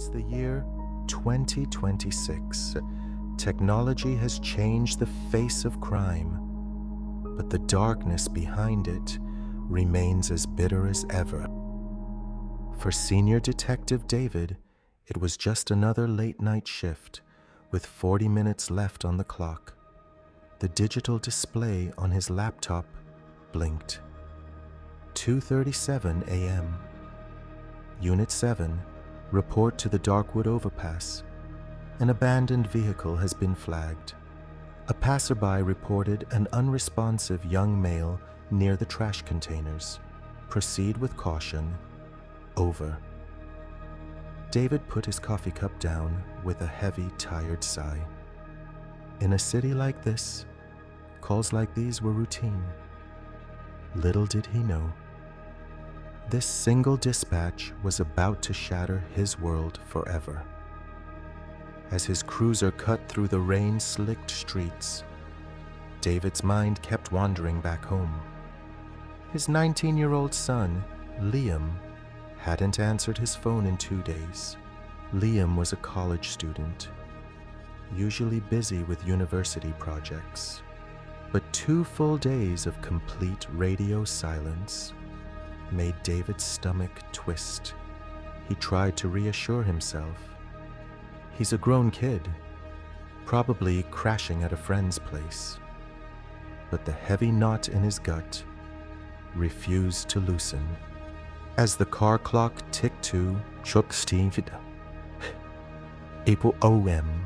It's the year 2026. Technology has changed the face of crime, but the darkness behind it remains as bitter as ever. For Senior Detective David, it was just another late-night shift with 40 minutes left on the clock. The digital display on his laptop blinked. 2:37 a.m. Unit 7, report to the Darkwood overpass. An abandoned vehicle has been flagged. A passerby reported an unresponsive young male near the trash containers. Proceed with caution. Over. David put his coffee cup down with a heavy, tired sigh. In a city like this, calls like these were routine. Little did he know. This single dispatch was about to shatter his world forever. As his cruiser cut through the rain-slicked streets, David's mind kept wandering back home. His 19-year-old son, Liam, hadn't answered his phone in 2 days. Liam was a college student, usually busy with university projects. But 2 full days of complete radio silence made David's stomach twist. He tried to reassure himself. He's a grown kid, probably crashing at a friend's place. But the heavy knot in his gut refused to loosen. As the car clock ticked to 16 April OM,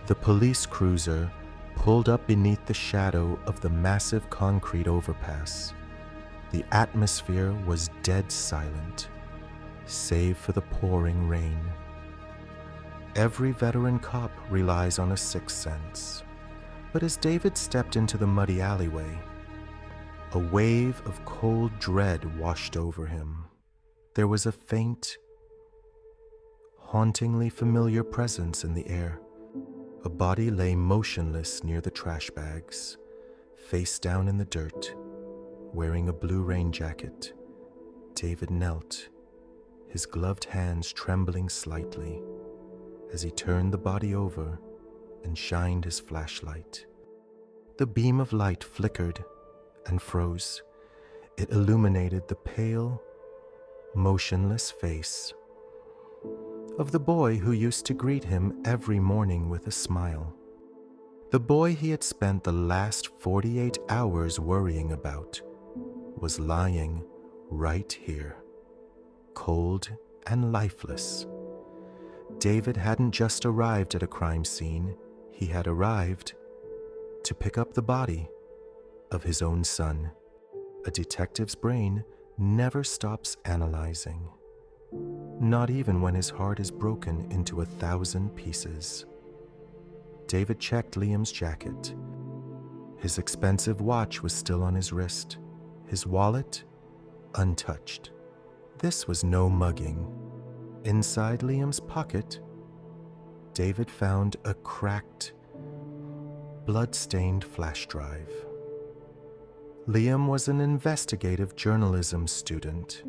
the police cruiser pulled up beneath the shadow of the massive concrete overpass. The atmosphere was dead silent, save for the pouring rain. Every veteran cop relies on a sixth sense, but as David stepped into the muddy alleyway, a wave of cold dread washed over him. There was a faint, hauntingly familiar presence in the air. A body lay motionless near the trash bags, face down in the dirt, wearing a blue rain jacket. David knelt, his gloved hands trembling slightly as he turned the body over and shined his flashlight. The beam of light flickered and froze. It illuminated the pale, motionless face of the boy who used to greet him every morning with a smile. The boy he had spent the last 48 hours worrying about was lying right here, cold and lifeless. David hadn't just arrived at a crime scene, he had arrived to pick up the body of his own son. A detective's brain never stops analyzing, not even when his heart is broken into 1,000 pieces. David checked Liam's jacket. His expensive watch was still on his wrist, his wallet untouched. This was no mugging. Inside Liam's pocket, David found a cracked, blood-stained flash drive. Liam was an investigative journalism student.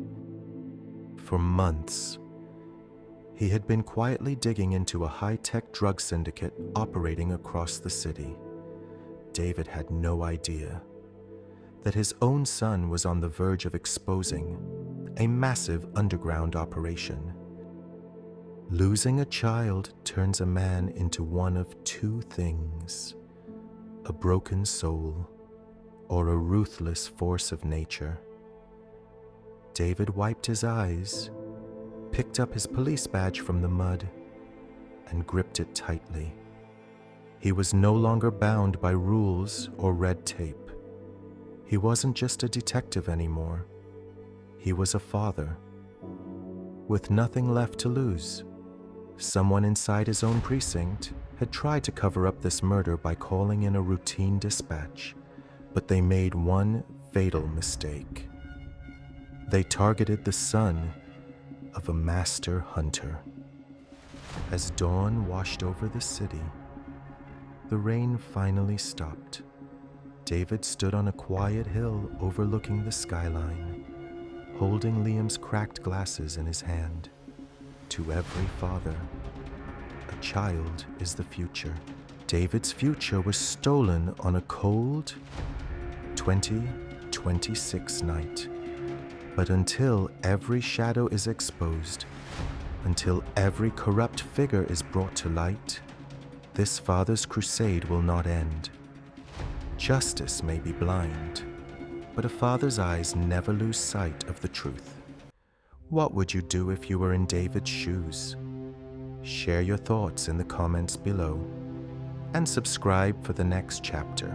For months, he had been quietly digging into a high-tech drug syndicate operating across the city. David had no idea that his own son was on the verge of exposing a massive underground operation. Losing a child turns a man into one of 2 things: a broken soul or a ruthless force of nature. David wiped his eyes, picked up his police badge from the mud, and gripped it tightly. He was no longer bound by rules or red tape. He wasn't just a detective anymore. He was a father, with nothing left to lose. Someone inside his own precinct had tried to cover up this murder by calling in a routine dispatch, but they made one fatal mistake. They targeted the son of a master hunter. As dawn washed over the city, the rain finally stopped. David stood on a quiet hill overlooking the skyline, holding Liam's cracked glasses in his hand. to every father. A child is the future. David's future was stolen on a cold 2026 night. But until every shadow is exposed, until every corrupt figure is brought to light, this father's crusade will not end. Justice may be blind, but a father's eyes never lose sight of the truth. What would you do if you were in David's shoes? Share your thoughts in the comments below, and subscribe for the next chapter.